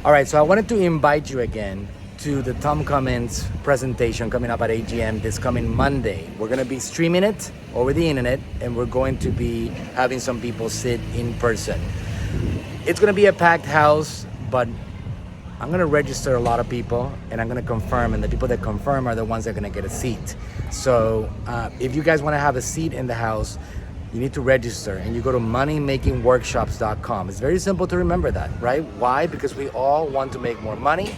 All right, so I wanted to invite you again to the Tom Cummins presentation coming up at AGM this coming Monday. We're gonna be streaming it over the internet, and we're going to be having some people sit in person. It's gonna be a packed house, but I'm gonna register a lot of people, and I'm gonna confirm, and the people that confirm are the ones that are gonna get a seat. So if you guys wanna have a seat in the house, you need to register, and you go to moneymakingworkshops.com. It's very simple to remember that, right? Why? Because we all want to make more money,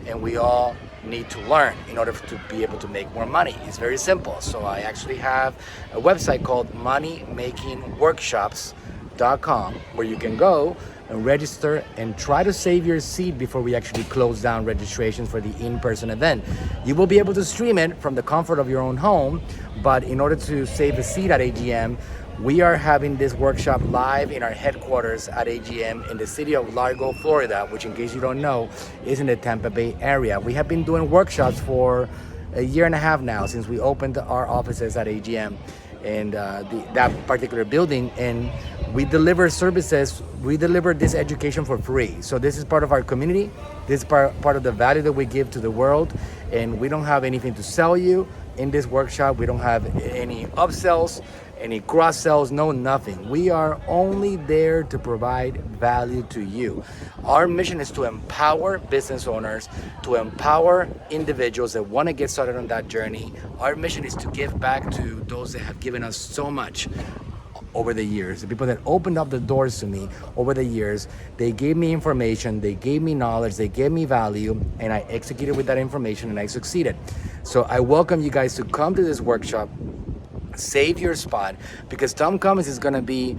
and we all need to learn in order to be able to make more money. It's very simple. So I actually have a website called moneymakingworkshops.com where you can go and register and try to save your seat before we actually close down registrations for the in-person event. You will be able to stream it from the comfort of your own home, but in order to save a seat at AGM, we are having this workshop live in our headquarters at AGM in the city of Largo, Florida, which, in case you don't know, is in the Tampa Bay area. We have been doing workshops for a year and a half now since we opened our offices at AGM and that particular building, and we deliver services. We deliver this education for free. So this is part of our community. This is part of the value that we give to the world, and we don't have anything to sell you in this workshop. We don't have any upsells, any cross sells, no nothing. We are only there to provide value to you. Our mission is to empower business owners, to empower individuals that want to get started on that journey. Our mission is to give back to those that have given us so much over the years. The people that opened up the doors to me over the years, they gave me information, they gave me knowledge, they gave me value, and I executed with that information and I succeeded. So I welcome you guys to come to this workshop. Save your spot, because Tom Cummins is going to be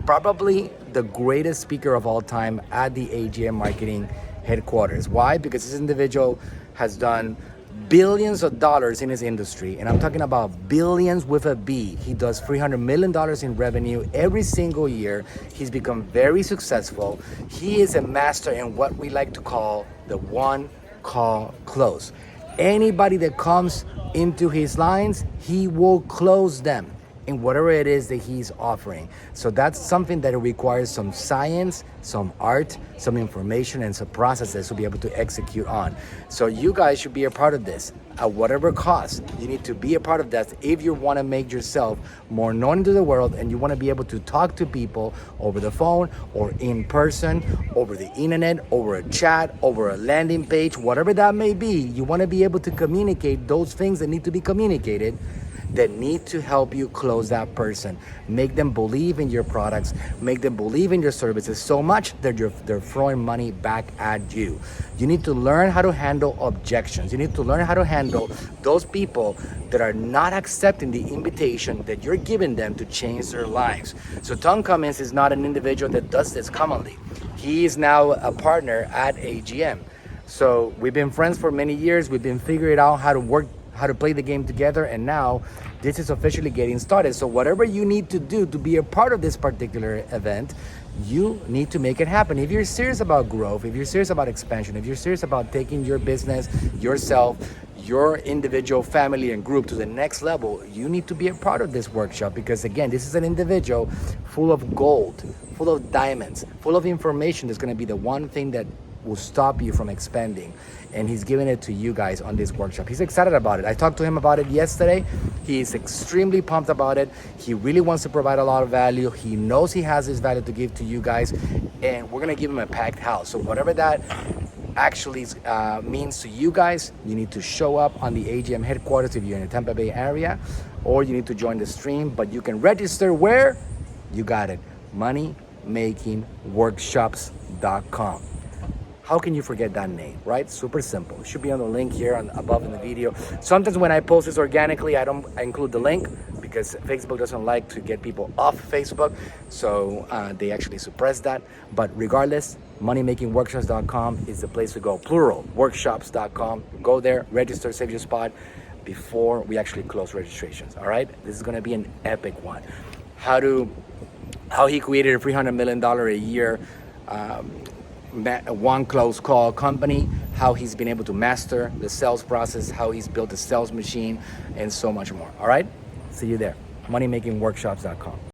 probably the greatest speaker of all time at the AGM marketing headquarters. Why? Because this individual has done billions of dollars in his industry, and I'm talking about billions with a B. He does $300 million in revenue every single year. He's become very successful. He is a master in what we like to call the one call close. Anybody that comes into his lines, he will close them in whatever it is that he's offering. So that's something that requires some science, some art, some information, and some processes to be able to execute on. So you guys should be a part of this at whatever cost. You need to be a part of that if you want to make yourself more known to the world, and you want to be able to talk to people over the phone or in person, over the internet, over a chat, over a landing page, whatever that may be. You want to be able to communicate those things that need to be communicated, that need to help you close that person. Make them believe in your products, make them believe in your services so much that they're throwing money back at you. You need to learn how to handle objections. You need to learn how to handle those people that are not accepting the invitation that you're giving them to change their lives. So Tom Cummins is not an individual that does this commonly. He is now a partner at AGM. So we've been friends for many years. We've been figuring out how to work, how to play the game together, and now this is officially getting started. So whatever you need to do to be a part of this particular event, you need to make it happen. If you're serious about growth, if you're serious about expansion, if you're serious about taking your business, yourself, your individual, family, and group to the next level, you need to be a part of this workshop, because again, this is an individual full of gold, full of diamonds, full of information that's going to be the one thing that will stop you from expanding, and he's giving it to you guys on this workshop. He's excited about it. I talked to him about it yesterday. He's extremely pumped about it. He really wants to provide a lot of value. He knows he has this value to give to you guys, and we're gonna give him a packed house. So whatever that actually means to you guys, you need to show up on the AGM headquarters if you're in the Tampa Bay area, or you need to join the stream. But you can register where? You got it, moneymakingworkshops.com. How can you forget that name, right? Super simple. It should be on the link here above in the video. Sometimes when I post this organically, I include the link because Facebook doesn't like to get people off Facebook. So they actually suppress that. But regardless, moneymakingworkshops.com is the place to go. Plural, workshops.com. Go there, register, save your spot before we actually close registrations, all right? This is gonna be an epic one. How he created a $300 million a year one close call company, how he's been able to master the sales process, how he's built a sales machine, and so much more. All right, see you there. moneymakingworkshops.com.